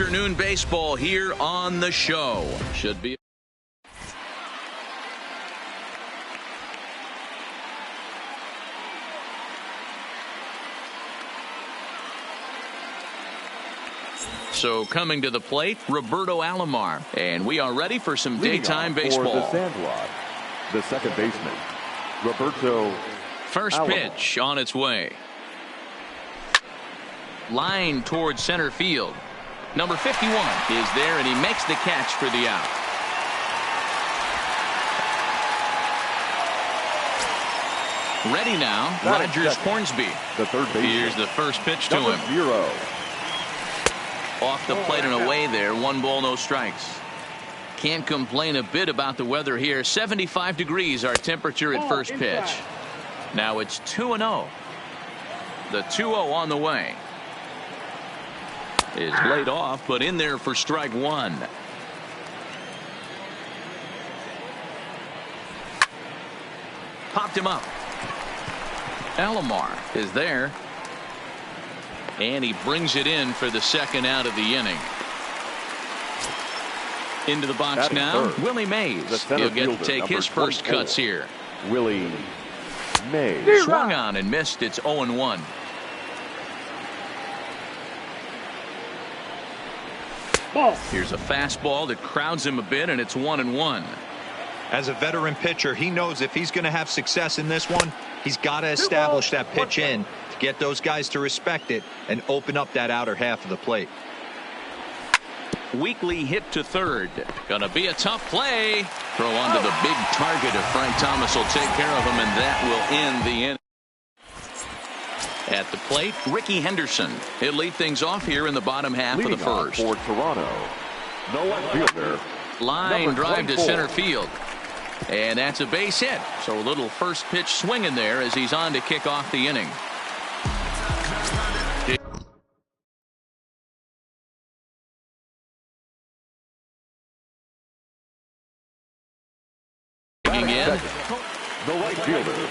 afternoon baseball here on the show. Should be. So coming to the plate, Roberto Alomar, and we are ready for some daytime baseball. For the Sandlot, the second baseman, Roberto. First Alomar. pitch on its way. Line towards center field. Number 51 is there, and he makes the catch for the out. Ready now, Rogers Hornsby. The third baseman. Here's the first pitch to him. 0. Off the plate and away there. 1 ball, no strikes. Can't complain a bit about the weather here. 75 degrees our temperature at first pitch. Now it's 2-0. The 2-0 on the way. Is laid off, but in there for strike 1. Popped him up. Alomar is there. And he brings it in for the second out of the inning. Into the box Batting now, third. Willie Mays. He'll He'll get fielder, to take his first 24. cuts here. Willie Mays. Swung on and missed. It's 0-1. Here's a fastball that crowds him a bit, and it's 1-1. As a veteran pitcher, he knows if he's going to have success in this one, he's got to establish that pitch in to get those guys to respect it and open up that outer half of the plate. Weekly hit to third. Gonna be a tough play. Throw onto the big target of Frank Thomas will take care of him, and that will end the inning. At the plate, Ricky Henderson. He'll lead things off here in the bottom half Leading of the first. for Toronto, the left fielder. Line number drive to 24. center field. And that's a base hit. So a little first pitch swinging there as he's on to kick off the inning. Digging in. The right fielder,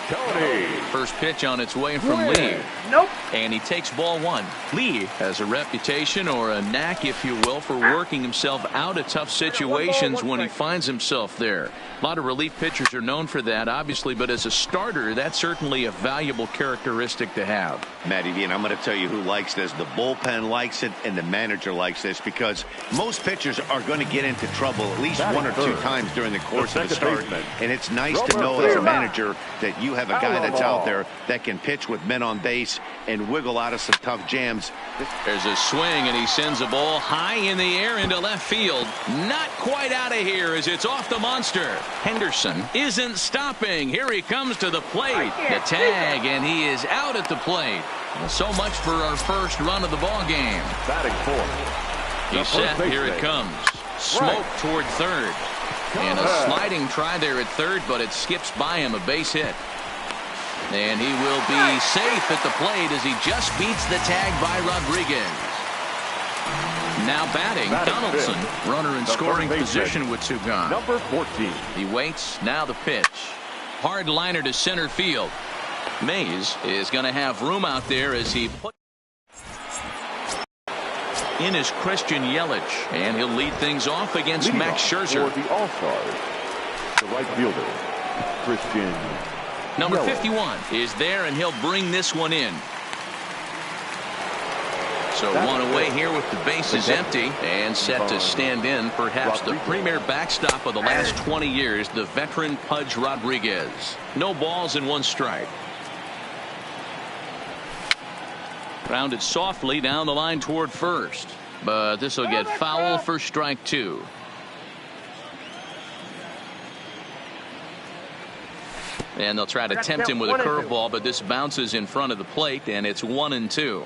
Tony. First pitch on its way from Lee. Nope. And he takes ball 1. Lee has a reputation, or a knack if you will, for working himself out of tough situations when he finds himself there. A lot of relief pitchers are known for that, obviously, but as a starter, that's certainly a valuable characteristic to have. Matty V, and I'm going to tell you who likes this. The bullpen likes it, and the manager likes this, because most pitchers are going to get into trouble at least Batting 1 or 2 third. times during the course The of a second start. baseman, And it's nice to know as a manager that you have a guy that's out there that can pitch with men on base and wiggle out of some tough jams. There's a swing, and he sends a ball high in the air into left field. Not quite out of here as it's off the monster. Henderson isn't stopping. Here he comes to the plate. The tag, and he is out at the plate. So much for our first run of the ball game. Batting fourth. He's set. Here it comes. Smoke toward third. And a sliding try there at third, but it skips by him. A base hit. And he will be safe at the plate as he just beats the tag by Rodriguez. Now batting Donaldson. Runner in scoring position with 2 gone. Number 14. He waits. Now the pitch. Hard liner to center field. Mays is going to have room out there as he put in is Christian Yelich, and he'll lead things off against Leading Max off Scherzer. For the All-Stars, the right fielder, Christian Number Yelich. 51 is there, and he'll bring this one in. So one away here with the bases empty and set to stand in perhaps the premier backstop of the last 20 years, the veteran Pudge Rodriguez. No balls and 1 strike. Grounded softly down the line toward first, but this will get foul for strike 2. And they'll try to tempt him with a curveball, but this bounces in front of the plate, and it's 1-2.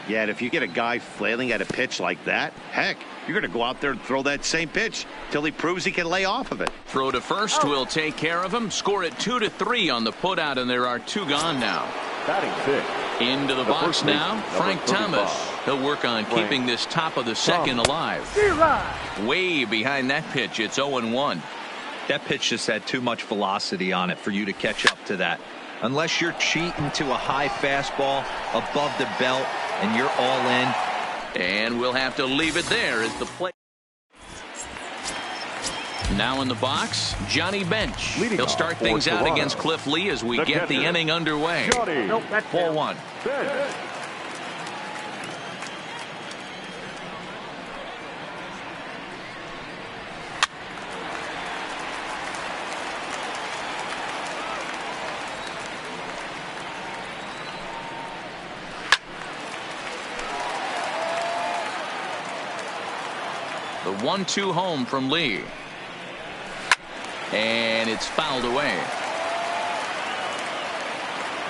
Yeah, and if you get a guy flailing at a pitch like that, heck, you're going to go out there and throw that same pitch till he proves he can lay off of it. Throw to first will take care of him. Score it 2-3 on the putout, and there are 2 gone now. Batting fifth. Into the box now, Frank Thomas. He'll work on keeping this top of the second alive. Way behind that pitch, it's 0-1. That pitch just had too much velocity on it for you to catch up to that. Unless you're cheating to a high fastball above the belt and you're all in, And we'll have to leave it there as the play. Now in the box, Johnny Bench. He'll start things out against Cliff Lee as we get the inning underway. Nope, that's ball one. The 1-2 home from Lee. And it's fouled away.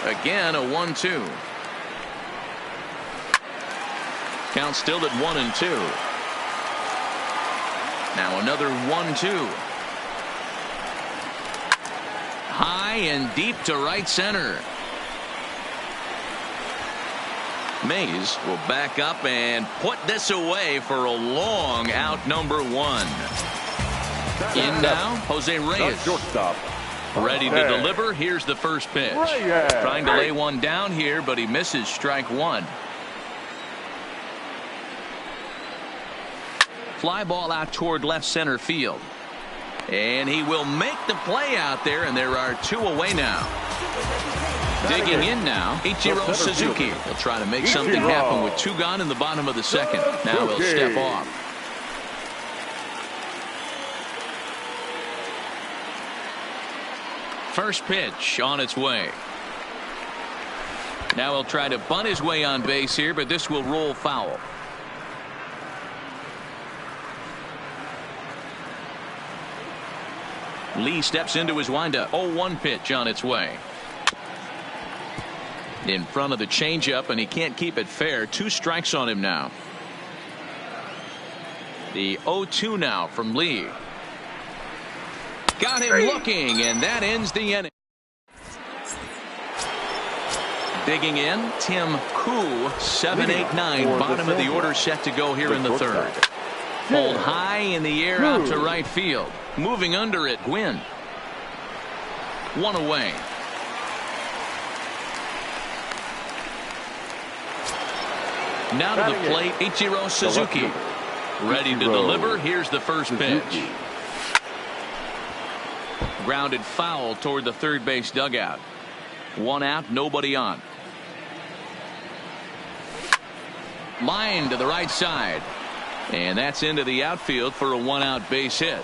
Again, a 1-2. Count still at 1-2. Now another 1-2. High and deep to right center. Mays will back up and put this away for a long out number one. In now, Jose Reyes. Ready to deliver. Here's the first pitch. Trying to lay one down here, but he misses strike one. Fly ball out toward left center field. And he will make the play out there, and there are two away now. Digging in now, Ichiro Suzuki. He'll try to make something happen with two gone in the bottom of the second. Now he'll step off. First pitch on its way. Now he'll try to bunt his way on base here, but this will roll foul. Lee steps into his windup. 0-1 pitch on its way. In front of the changeup, and he can't keep it fair. Two strikes on him now. The 0-2 now from Lee. Got him looking, and that ends the inning. Digging in, Tim Koo, 7-8-9, bottom of the order set to go here in the third. Pulled high in the air out to right field. Moving under it, Gwynn. One away. Now to the plate, Ichiro Suzuki. Ready to deliver. Here's the first pitch. Grounded foul toward the third base dugout. One out, nobody on. Line to the right side. And that's into the outfield for a one-out base hit.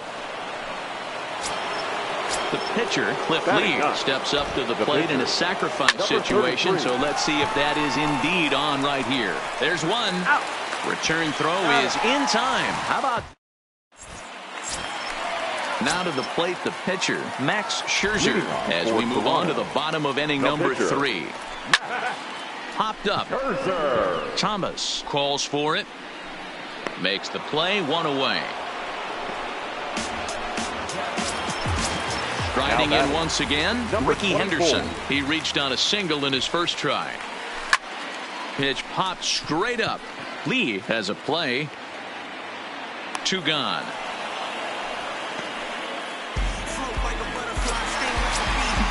The pitcher, Cliff Lee, steps up to the plate in a sacrifice situation, so let's see if that is indeed on right here. There's one. Return throw is in time. How about... Now to the plate, the pitcher, Max Scherzer, as we move on to the bottom of inning number 3. Popped up. Thomas calls for it. Makes the play, one away. Striding in once again, Ricky Henderson. He reached on a single in his first try. Pitch popped straight up. Lee has a play. Two gone.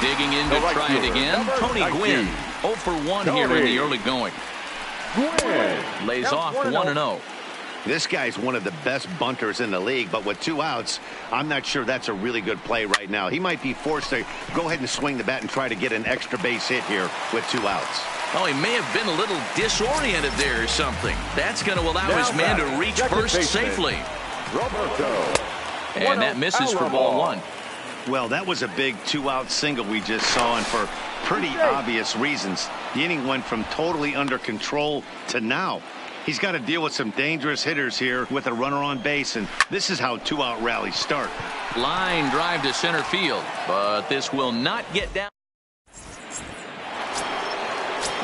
Digging in to try it again. Tony Gwynn, 0 for 1 here in the early going. Lays off 1-0. This guy's one of the best bunters in the league, but with two outs, I'm not sure that's a really good play right now. He might be forced to go ahead and swing the bat and try to get an extra base hit here with two outs. Oh, he may have been a little disoriented there or something. That's going to allow his man to reach first safely. And that misses for ball one. Well, that was a big two-out single we just saw, and for pretty obvious reasons. The inning went from totally under control to now. He's got to deal with some dangerous hitters here with a runner on base, and this is how two-out rallies start. Line drive to center field, but this will not get down.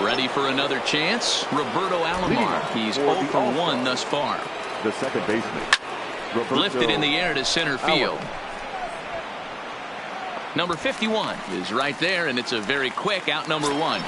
Ready for another chance? Roberto Alomar. He's 0 for 1 thus far. The second baseman. Lifted in the air to center field. Number 51 is right there, and it's a very quick out number 1.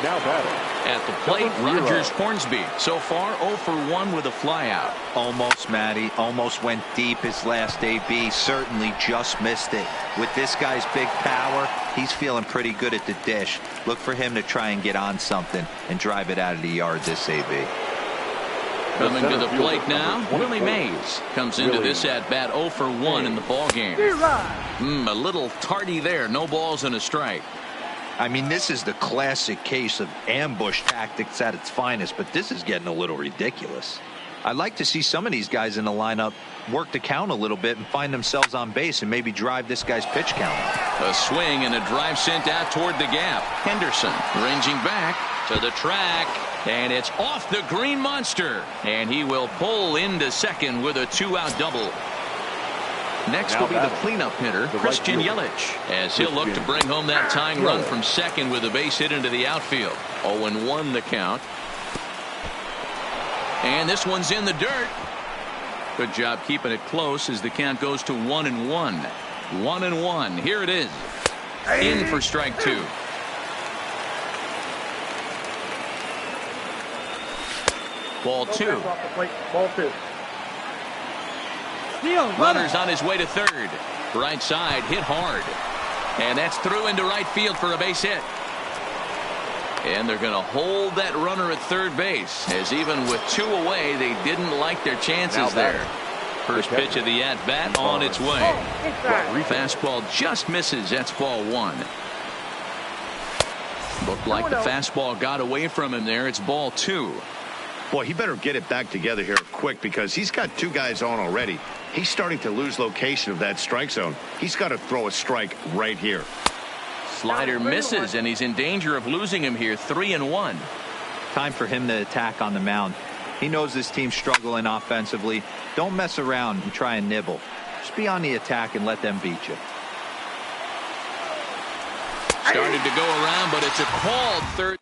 Now batting. At the plate, Rogers Hornsby. So far, 0 for 1 with a flyout. Almost, Matty. Almost went deep his last AB. Certainly just missed it. With this guy's big power, he's feeling pretty good at the dish. Look for him to try and get on something and drive it out of the yard this AB. Coming to the plate now, Willie Mays comes into this at bat 0 for 1 in the ball game. A little tardy there. No balls and a strike. I mean, this is the classic case of ambush tactics at its finest, but this is getting a little ridiculous. I'd like to see some of these guys in the lineup work the count a little bit and find themselves on base and maybe drive this guy's pitch count. A swing and a drive sent out toward the gap. Henderson ranging back to the track, and it's off the green monster, and he will pull into second with a 2-out double. Next will be the cleanup hitter, Christian Yelich, as he'll look to bring home that tying run from second with a base hit into the outfield. 0-1 the count. And this one's in the dirt. Good job keeping it close as the count goes to 1-1. 1-1. Here it is. In for strike 2. Ball 2. Ball 2. Runner's on his way to third. Right side hit hard. And that's through into right field for a base hit. And they're going to hold that runner at third base, as even with 2 away, they didn't like their chances there. First pitch of the at-bat on its way. Fastball just misses. That's ball 1. Looked like the fastball got away from him there. It's ball 2. Boy, he better get it back together here quick, because he's got 2 guys on already. He's starting to lose location of that strike zone. He's got to throw a strike right here. Slider misses, and he's in danger of losing him here. 3-1. Time for him to attack on the mound. He knows this team's struggling offensively. Don't mess around and try and nibble. Just be on the attack and let them beat you. Started to go around, but it's a called third.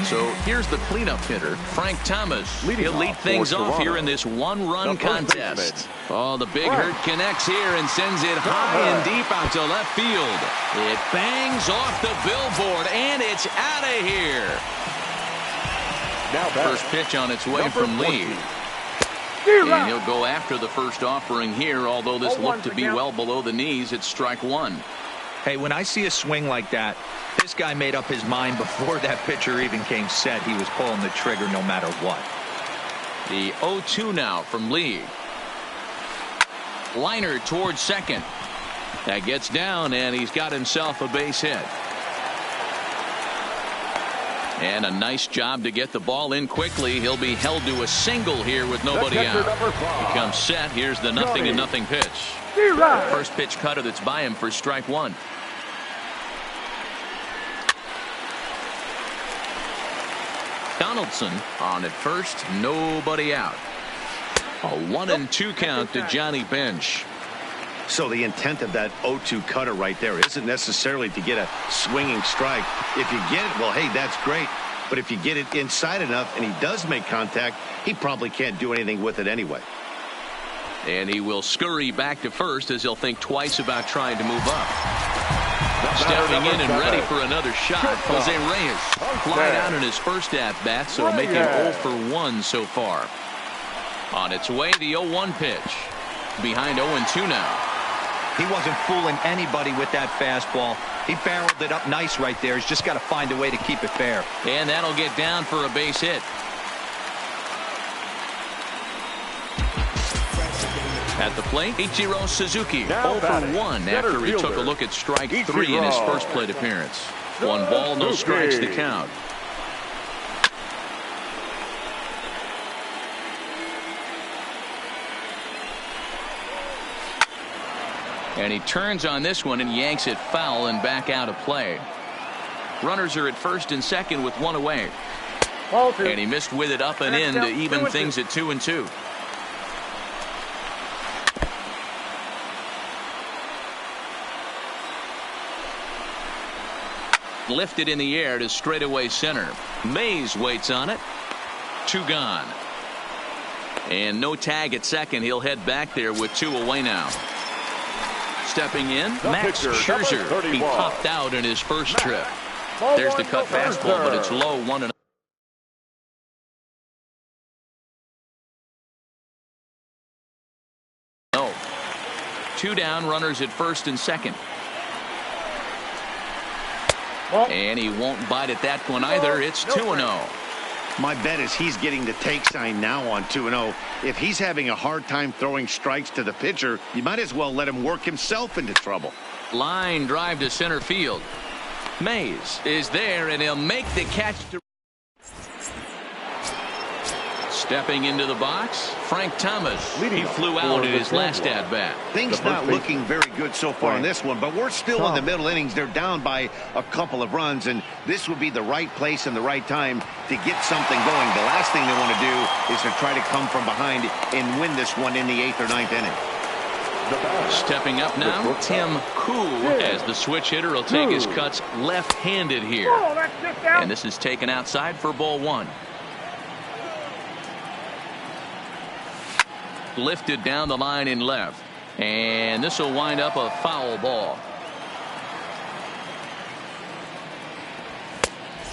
So here's the cleanup hitter, Frank Thomas. He'll lead things off here in this 1-run contest. Oh, the big hurt connects here and sends it high and deep out to left field. It bangs off the billboard, and it's out of here. First pitch on its way from Lee. And he'll go after the first offering here, although this looked to be well below the knees. It's strike 1. Hey, when I see a swing like that, this guy made up his mind before that pitcher even came set. He was pulling the trigger no matter what. The 0-2 now from Lee. Liner towards second. That gets down, and he's got himself a base hit. And a nice job to get the ball in quickly. He'll be held to a single here with nobody out. He comes set. Here's the 0-0 pitch. First pitch cutter that's by him for strike 1. Donaldson on at first, nobody out. A 1-2 count to Johnny Bench. So the intent of that 0-2 cutter right there isn't necessarily to get a swinging strike. If you get it, well, hey, that's great. But if you get it inside enough and he does make contact, he probably can't do anything with it anyway. And he will scurry back to first as he'll think twice about trying to move up. Stepping in and ready for another shot, Jose Reyes. Flied out in his first at-bat, so making 0 for 1 so far. On its way, the 0-1 pitch. Behind 0-2 now. He wasn't fooling anybody with that fastball. He barreled it up nice right there. He's just got to find a way to keep it fair. And that'll get down for a base hit. At the plate, Ichiro Suzuki, 0 for 1 after he took a look at strike 3 in his first plate appearance. 1 ball, no strikes to count. And he turns on this one and yanks it foul and back out of play. Runners are at first and second with 1 away. And he missed with it up and in to even things at 2-2. Lifted in the air to straightaway center. Mays waits on it. 2 gone. And no tag at second. He'll head back there with 2 away now. Stepping in, Max Scherzer. He popped out in his first trip. There's the cut fastball, but it's low 1-0. No. 2 down, runners at first and second. And he won't bite at that one either. It's 2-0. My bet is he's getting the take sign now on 2-0. If he's having a hard time throwing strikes to the pitcher, you might as well let him work himself into trouble. Line drive to center field. Mays is there, and he'll make the catch. Stepping into the box, Frank Thomas. He flew out in his last at-bat. Things not looking very good so far in this one, but we're still in the middle innings. They're down by a couple of runs, and this would be the right place and the right time to get something going. The last thing they want to do is to try to come from behind and win this one in the 8th or 9th inning. Stepping up now, Tim Koo, as the switch hitter will take his cuts left-handed here. And this is taken outside for ball 1. Lifted down the line in left, and this will wind up a foul ball.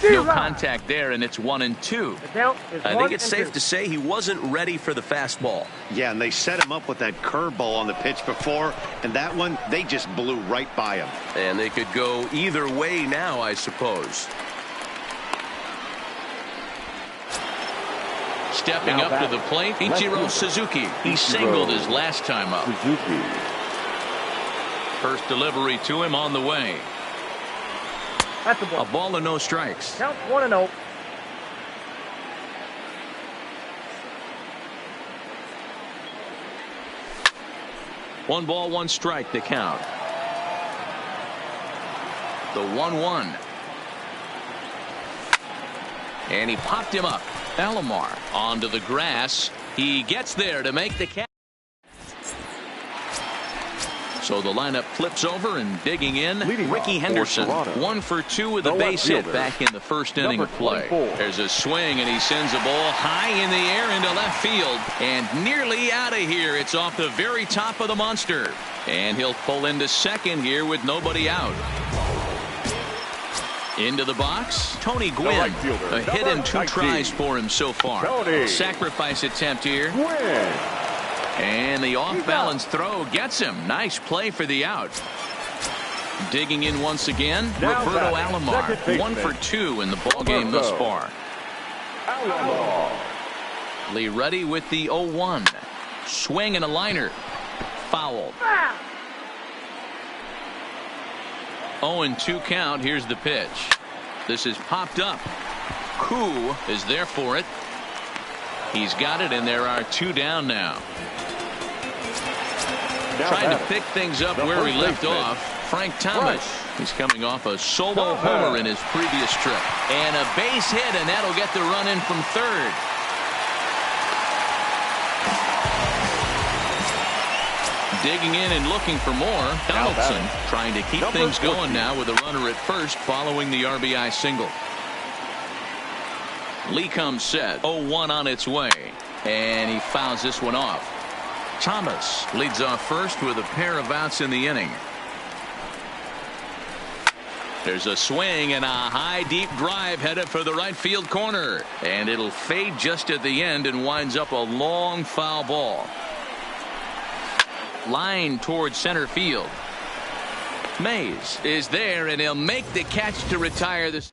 No contact there, and it's 1-2. I think it's safe to say he wasn't ready for the fastball. Yeah, and they set him up with that curveball on the pitch before, and that one, they just blew right by him. And they could go either way now, I suppose. Stepping up to the plate, Ichiro Suzuki. He singled his last time up. First delivery to him on the way. That's a ball. A ball and no strikes. Count 1-0. One ball, one strike to count. The 1-1. And he popped him up. Alomar onto the grass. He gets there to make the catch. So the lineup flips over, and digging in, Ricky Henderson. 1 for 2 with a base hit back in the first inning of play. There's a swing, and he sends a ball high in the air into left field and nearly out of here. It's off the very top of the monster, and he'll pull into second here with nobody out. Into the box, Tony Gwynn. A hit and 2 tries for him so far. Sacrifice attempt here. And the off-balance throw gets him. Nice play for the out. Digging in once again, Roberto Alomar. 1 for 2 in the ballgame thus far. Lee Ruddy with the 0-1. Swing and a liner. Foul. 0-2 count. Here's the pitch. This is popped up. Koo is there for it. He's got it, and there are 2 down now. Trying to pick things up where we left off, Frank Thomas. He's coming off a solo homer in his previous trip. And a base hit, and that'll get the run in from third. Digging in and looking for more. Donaldson trying to keep things going now with a runner at first following the RBI single. Lee comes set. 0-1 on its way. And he fouls this one off. Thomas leads off first with a pair of outs in the inning. There's a swing and a high deep drive headed for the right field corner. And it'll fade just at the end and winds up a long foul ball. Line towards center field. Mays is there, and he'll make the catch to retire this.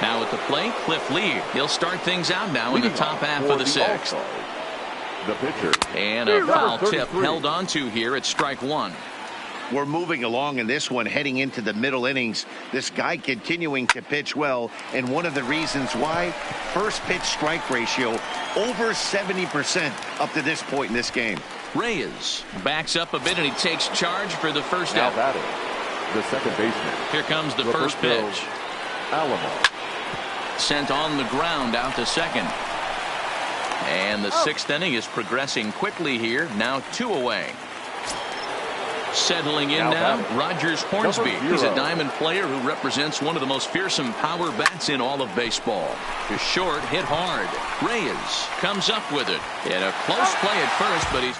Now at the plate, Cliff Lee. He'll start things out now in the top half of the 6th. The pitcher. And a foul tip held onto here at strike 1. We're moving along in this one, heading into the middle innings. This guy continuing to pitch well, and one of the reasons why, first pitch strike ratio over 70% up to this point in this game. Reyes backs up a bit, and he takes charge for the first out. The second baseman. Here comes the first pitch. Alomar. Sent on the ground out to second. And the 6th inning is progressing quickly here. Now 2 away. Settling in now, Rogers Hornsby. He's a diamond player who represents one of the most fearsome power bats in all of baseball. He's short, hit hard. Reyes comes up with it. And a close play at first, but he's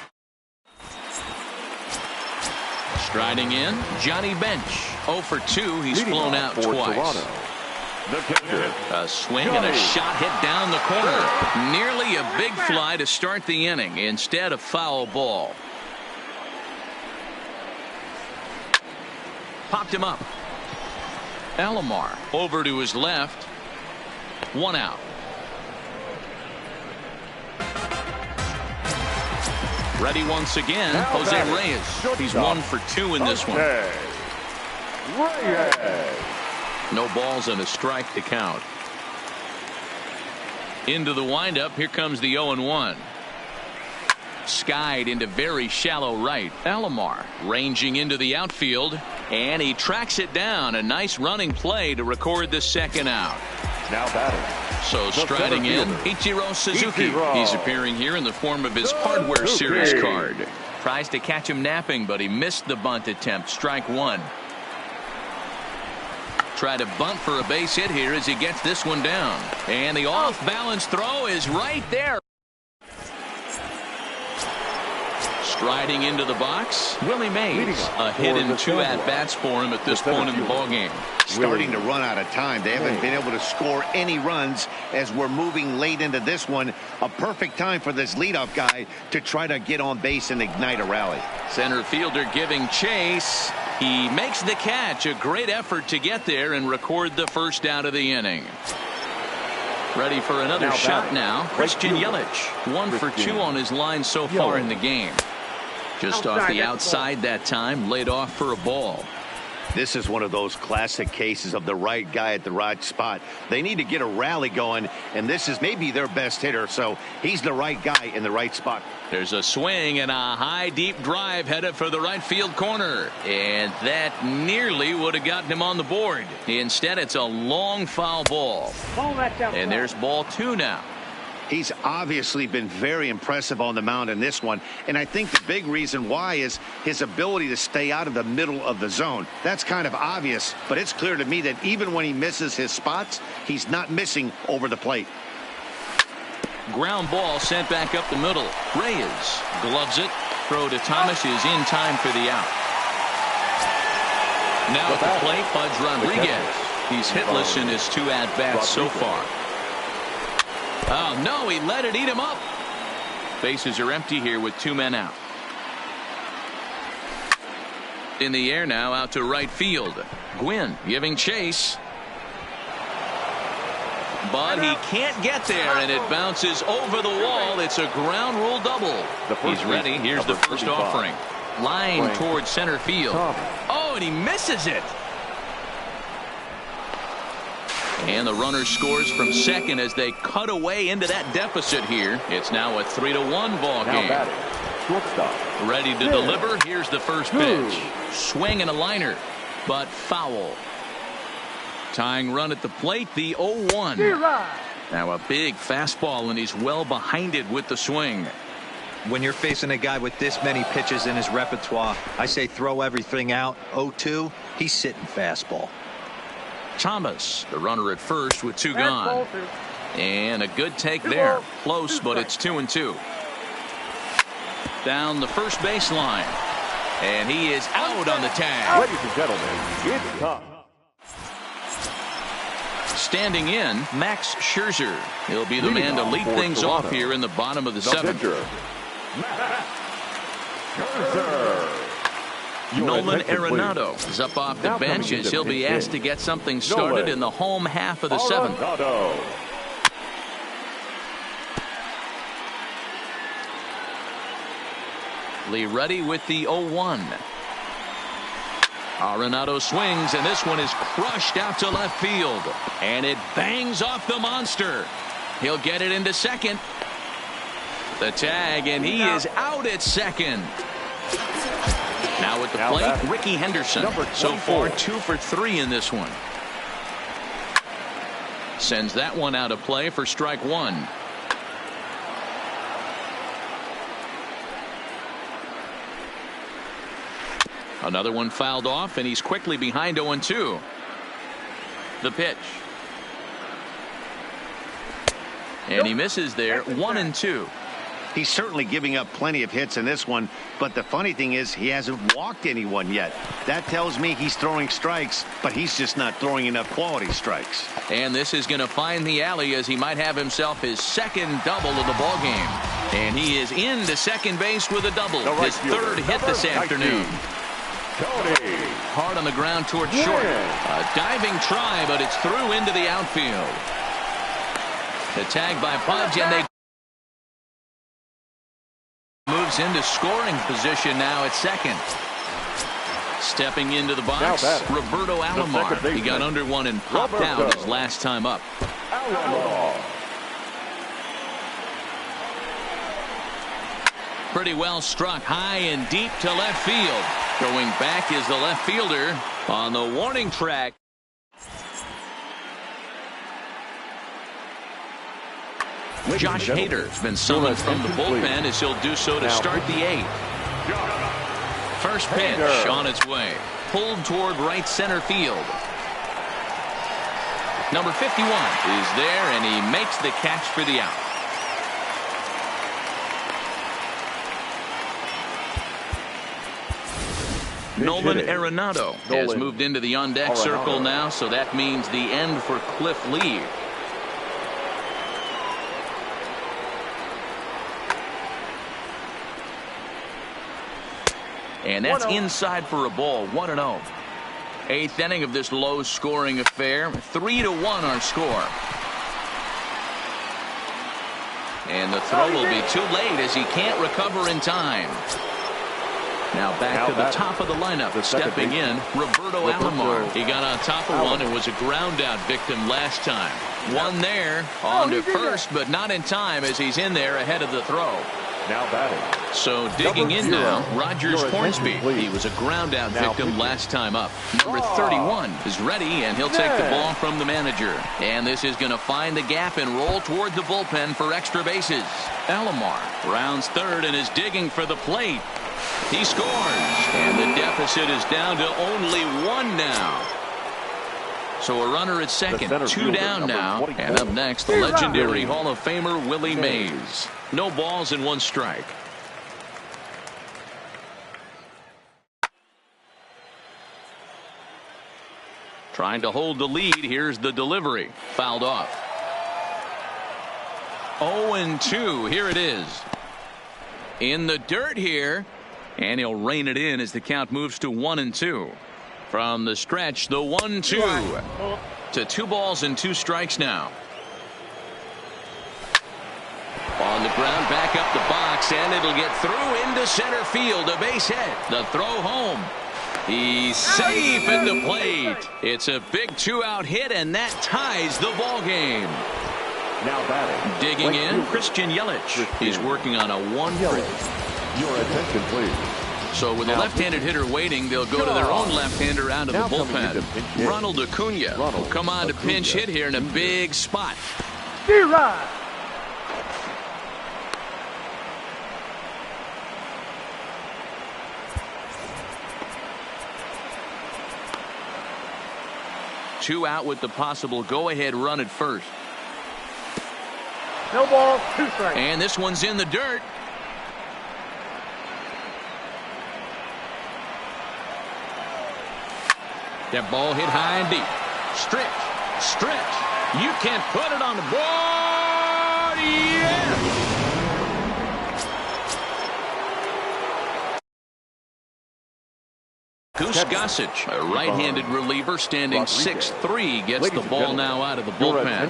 striding in. Johnny Bench. 0 for 2. He's flown out twice. The pitcher. A swing and a shot hit down the corner. Nearly a big fly to start the inning. Instead, a foul ball. Popped him up. Alomar over to his left. 1 out. Ready once again, Now Jose Reyes. He's 1 for 2 in this one. Reyes. No balls and a strike to count. Into the windup. Here comes the 0-1. Skied into very shallow right. Alomar ranging into the outfield, and he tracks it down. A nice running play to record the second out. Now batting. So striding in, Ichiro Suzuki. He's appearing here in the form of his Hardware Series card. Tries to catch him napping, but he missed the bunt attempt. Strike 1. Try to bunt for a base hit here as he gets this one down. And the off-balance throw is right there. Striding into the box, Willie Mays. A hit in 2 at-bats for him at this point in the ballgame. Starting to run out of time. They haven't been able to score any runs as we're moving late into this one. A perfect time for this leadoff guy to try to get on base and ignite a rally. Center fielder giving chase. He makes the catch. A great effort to get there and record the first out of the inning. Ready for another shot now. Christian Yelich. 1 for 2 on his line so far in the game. Just off the outside that time. Laid off for a ball. This is one of those classic cases of the right guy at the right spot. They need to get a rally going, and this is maybe their best hitter, so he's the right guy in the right spot. There's a swing and a high deep drive headed for the right field corner, and that nearly would have gotten him on the board. Instead, it's a long foul ball, and there's ball 2 now. He's obviously been very impressive on the mound in this one, and I think the big reason why is his ability to stay out of the middle of the zone. That's kind of obvious, but it's clear to me that even when he misses his spots, he's not missing over the plate. Ground ball sent back up the middle. Reyes gloves it. Throw to Thomas is in time for the out. Now at the plate, Pudge Rodriguez. He's hitless in his 2 at-bats so far. Oh, no, he let it eat him up. Bases are empty here with 2 men out. In the air now, out to right field. Gwynn giving chase. But he can't get there, and it bounces over the wall. It's a ground rule double. He's ready. Here's the first offering. Line towards center field. Oh, and he misses it. And the runner scores from second as they cut away into that deficit here. It's now a 3-1 ball game. Ready to deliver. Here's the first pitch. Swing and a liner, but foul. Tying run at the plate, the 0-1. Now a big fastball, and he's well behind it with the swing. When you're facing a guy with this many pitches in his repertoire, I say throw everything out. 0-2, he's sitting fastball. Thomas, the runner at first with 2 gone. And a good take there. Close, but it's 2-2. Down the first baseline. And he is out on the tag. Ladies and gentlemen, it's time. Standing in, Max Scherzer. He'll be the man to lead things off here in the bottom of the 7th. Nolan Arenado is up off the bench as he'll be asked to get something started in the home half of the 7th. Lee ready with the 0-1. Arenado swings, and this one is crushed out to left field. And it bangs off the monster. He'll get it into second. The tag, and he is out at second. Now at the plate, Ricky Henderson. So far, 2 for 3 in this one. Sends that one out of play for strike 1. Another one fouled off, and he's quickly behind 0-2. The pitch. And he misses there. 1-2. He's certainly giving up plenty of hits in this one, but the funny thing is he hasn't walked anyone yet. That tells me he's throwing strikes, but he's just not throwing enough quality strikes. And this is going to find the alley as he might have himself his second double of the ballgame. And he is into second base with a double. His 3rd hit this afternoon. Tony. Hard on the ground towards short. A diving try, but it's through into the outfield. The tag by Pudge, and they moves into scoring position now at second. Stepping into the box, Roberto Alomar. He got under one and popped out his last time up. Pretty well struck high and deep to left field. Going back is the left fielder on the warning track. Josh Hader has been summoned from the bullpen as he'll do so to start the eighth. First pitch on its way. Pulled toward right center field. Number 51 is there, and he makes the catch for the out. Nolan Arenado has moved into the on-deck circle now, so that means the end for Cliff Lee. And that's inside for a ball. 1-0. Eighth inning of this low-scoring affair. 3-1 our score. And the throw will be too late as he can't recover in time. Now back to the top of the lineup. Stepping in, Roberto Alomar. He got on top of one and was a ground-out victim last time. One there, on to first, but not in time as he's in there ahead of the throw. Now batting. So digging in now, Rogers Hornsby. He was a ground-out victim last time up. Number 31 is ready, and he'll take the ball from the manager. And this is going to find the gap and roll toward the bullpen for extra bases. Alomar rounds third and is digging for the plate. He scores, and the deficit is down to only one now. So a runner at second, two down now, and up next, the legendary Hall of Famer Willie Mays. No balls and one strike. Trying to hold the lead. Here's the delivery. Fouled off. 0-2. Here it is. In the dirt here. And he'll rein it in as the count moves to 1-2. From the stretch, the 1-2 to 2 balls and 2 strikes now. On the ground, back up the box, and it'll get through into center field. A base hit. The throw home. He's safe at the plate. It's a big 2-out hit, and that ties the ball game. Now batting. Digging in, Christian Yelich. He's working on a 1-3. Your attention, please. So with a lefty-handed hitter waiting, they'll go to their own left-hander out of the bullpen. Ronald Acuna will come on to pinch hit here in a big spot. D-Rod. Two out with the possible go-ahead run at first. No ball, 2 strikes. And this one's in the dirt. That ball hit high and deep. Stretch. You can't put it on the board. Yes! Goose Gossage, a right-handed reliever standing 6'3", gets the ball now out of the bullpen.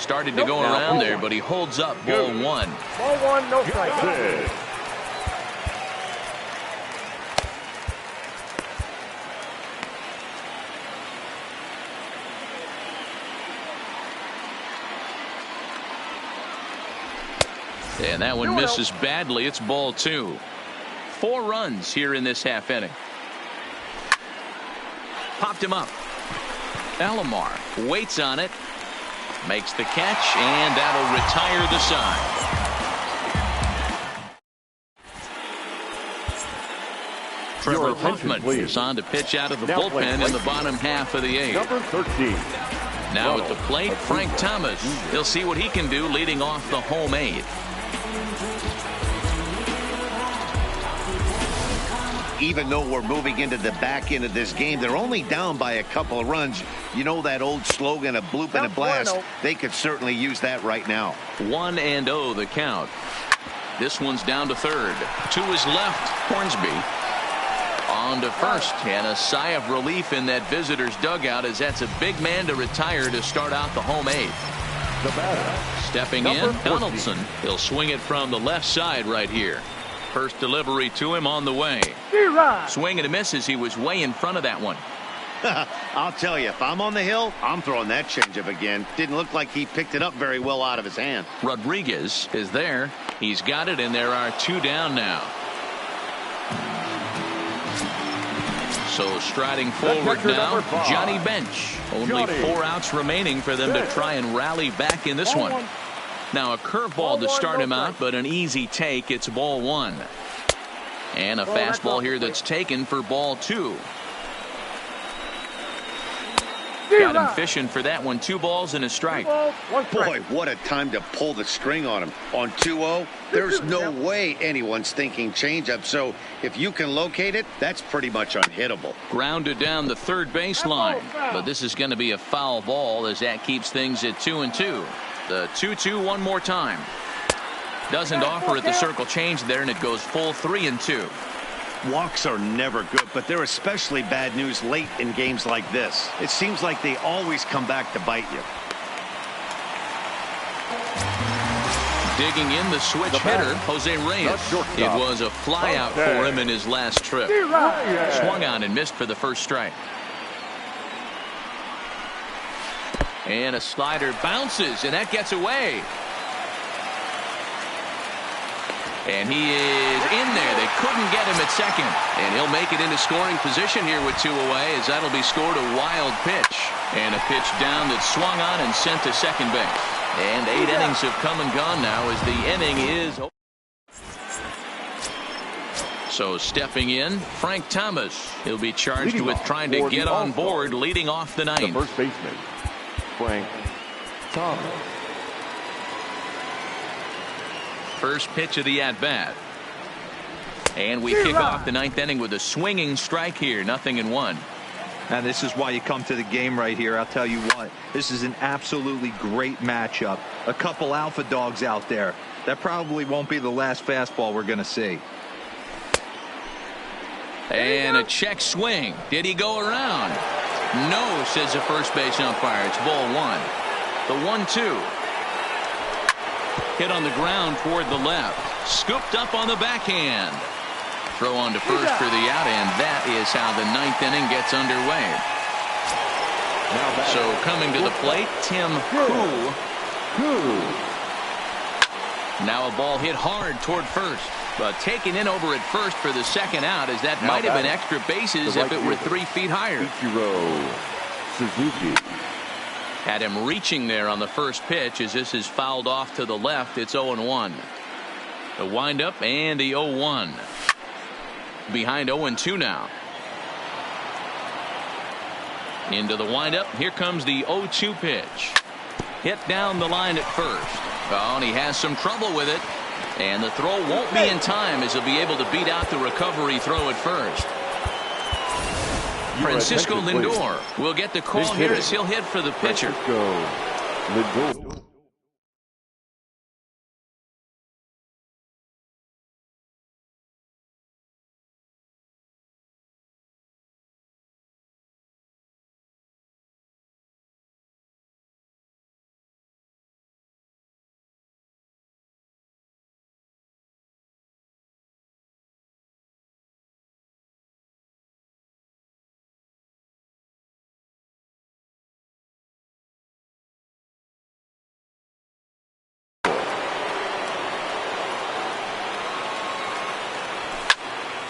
Started to go around there, but he holds up ball 1. Ball 1, no strike. And that one misses badly. It's ball 2. 4 runs here in this half inning. Popped him up. Alomar waits on it. Makes the catch, and that'll retire the side. Trevor Hoffman is on to pitch out of the bullpen in the bottom half of the 8th. Number 13. Now at the plate, Frank Thomas. He'll see what he can do leading off the home 8th. Even though we're moving into the back end of this game, they're only down by a couple of runs. You know that old slogan, a bloop and a blast. They could certainly use that right now. 1-0 the count. This one's down to third. To his left, Hornsby. down to first, and a sigh of relief in that visitor's dugout, as that's a big man to retire to start out the home eighth. The batter, stepping in, Donaldson. He'll swing it from the left side right here. First delivery to him on the way. Swing and a miss as he was way in front of that one. I'll tell you, if I'm on the hill, I'm throwing that changeup again. Didn't look like he picked it up very well out of his hand. Rodriguez is there. He's got it, and there are 2 down now. So striding forward now, Johnny Bench. Only 4 outs remaining for them to try and rally back in this one. Now a curveball to start him out, but an easy take. It's ball 1. And a fastball here that's taken for ball 2. Got him fishing for that one. 2 balls and a strike. Boy, what a time to pull the string on him. On 2-0, there's no way anyone's thinking changeup. So if you can locate it, that's pretty much unhittable. Grounded down the third baseline. But this is going to be a foul ball, as that keeps things at 2-2. The 2-2 one more time. Doesn't offer at the circle change there, and it goes full 3-2. Walks are never good, but they're especially bad news late in games like this. It seems like they always come back to bite you. Digging in the switch hitter, Jose Reyes. It was a fly out for him in his last trip. Swung on and missed for the first strike. And a slider bounces, and that gets away. And he is in there. They couldn't get him at second. And he'll make it into scoring position here with 2 away, as that'll be scored a wild pitch. And a pitch down that's swung on and sent to second base. And 8 innings have come and gone now, as the inning is over. So stepping in, Frank Thomas. He'll be charged with trying to get on board, leading off the 9th. The first baseman, Frank Thomas. First pitch of the at-bat. And we kick off the 9th inning with a swinging strike here. 0-1. Now this is why you come to the game right here. I'll tell you what, this is an absolutely great matchup. A couple alpha dogs out there. That probably won't be the last fastball we're going to see. And a check swing. Did he go around? No, says the first base umpire. It's ball 1. The 1-2. Hit on the ground toward the left. Scooped up on the backhand. Throw on to first for the out, and that is how the 9th inning gets underway. So coming to the plate, Tim Koo. Now a ball hit hard toward first, but taken in over at first for the second out, as that might have been extra bases if it were 3 feet higher. Suzuki. Had him reaching there on the first pitch, as this is fouled off to the left. It's 0-1. The windup and the 0-1. Behind 0-2 now. Into the windup. Here comes the 0-2 pitch. Hit down the line at first. Oh, and he has some trouble with it. And the throw won't be in time, as he'll be able to beat out the recovery throw at first. Francisco Lindor will get the call here, as he'll hit for the pitcher. Lindor.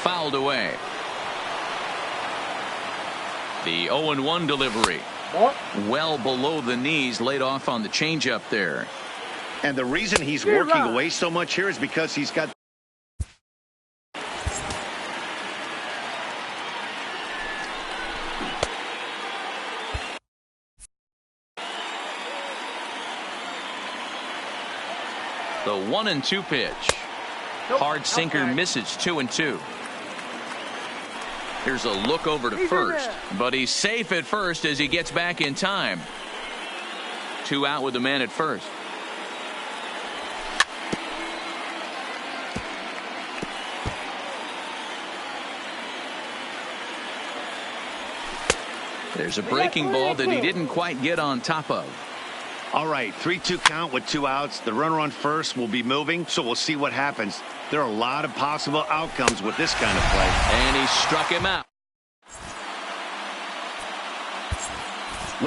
Fouled away. The 0-1 delivery. Well below the knees, laid off on the changeup there. And the reason he's working away so much here is because he's got the 1-2 pitch. Hard sinker misses. 2-2. Here's a look over to first, but he's safe at first as he gets back in time. 2 out with the man at first. There's a breaking ball that he didn't quite get on top of. All right, 3-2 count with 2 outs. The runner on first will be moving, so we'll see what happens. There are a lot of possible outcomes with this kind of play. And he struck him out.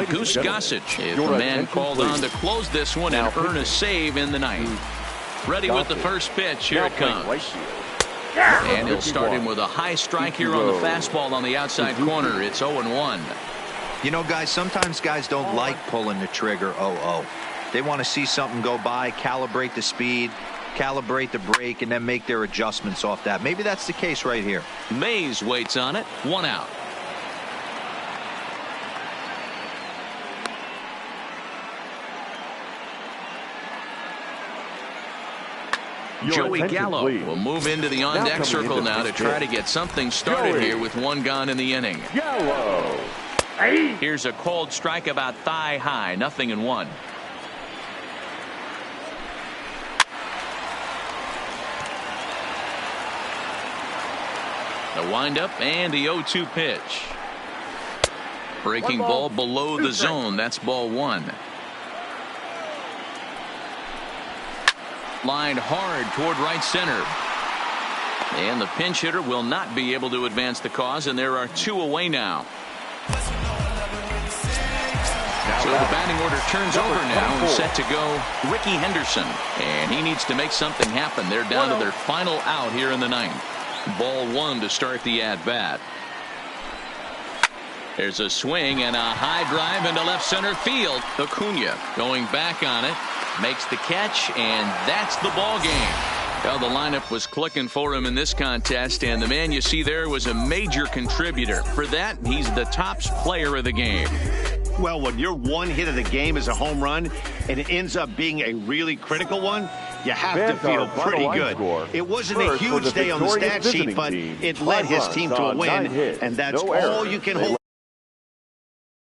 Goose Gossage is the man called on to close this one and earn a save in the ninth. Ready with the first pitch. Here it comes. And he'll start him with a high strike here on the fastball on the outside corner. It's 0-1. You know, guys, sometimes guys don't like pulling the trigger 0-0. They want to see something go by, calibrate the speed, calibrate the break, and then make their adjustments off that. Maybe that's the case right here. Mays waits on it. 1 out. Joey Gallo will move into the on-deck circle now to try to get something started here with 1 gone in the inning. Gallo. Here's a called strike about thigh high, 0-1. The windup and the 0-2 pitch. Breaking ball below the zone. That's ball 1. Lined hard toward right center. And the pinch hitter will not be able to advance the cause, and there are 2 away now. So the batting order turns over now and set to go Ricky Henderson. And he needs to make something happen. They're down to their final out here in the ninth. Ball 1 to start the at-bat. There's a swing and a high drive into left center field. Acuna going back on it. Makes the catch, and that's the ball game. Well, the lineup was clicking for him in this contest, and the man you see there was a major contributor. For that, he's the top player of the game. Well, when your one hit of the game is a home run and it ends up being a really critical one, you have to feel pretty good. It wasn't a huge day on the stat sheet, but it led his team to a win, and that's all you can hold.